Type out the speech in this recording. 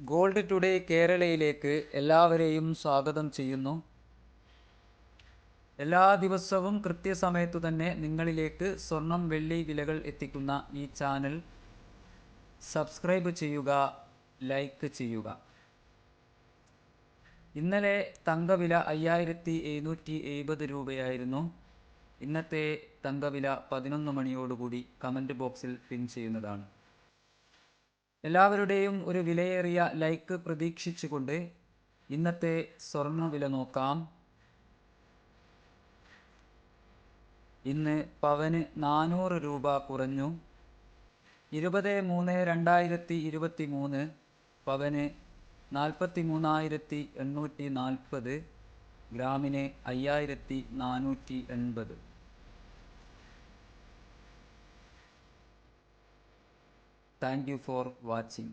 Gold today കേരളയിലേക്ക് എല്ലാവരെയും സ്വാഗതം ചെയ്യുന്നു. എല്ലാ ദിവസവും കൃത്യസമയത്തു തന്നെ നിങ്ങളിലേക്ക് സ്വർണം വെള്ളി വിലകൾ എത്തിക്കുന്ന ഈ ചാനൽ സബ്സ്ക്രൈബ് ചെയ്യുക, ലൈക്ക് ചെയ്യുക. ഇന്നലെ തങ്കവില 5770 രൂപയായിരുന്നു. ഇന്നത്തെ തങ്കവില 11 മണിയോടുകൂടി കമൻറ്റ് ബോക്സിൽ പിൻ ചെയ്യുന്നതാണ്. എല്ലാവരുടെയും ഒരു വിലയേറിയ ലൈക്ക് പ്രതീക്ഷിച്ചുകൊണ്ട് ഇന്നത്തെ സ്വർണ്ണ വില നോക്കാം. ഇന്ന് പവന് 400 രൂപ കുറഞ്ഞു. 20/3/2023 പവന് 43,840, ഗ്രാമിന് 5480. Thank you for watching.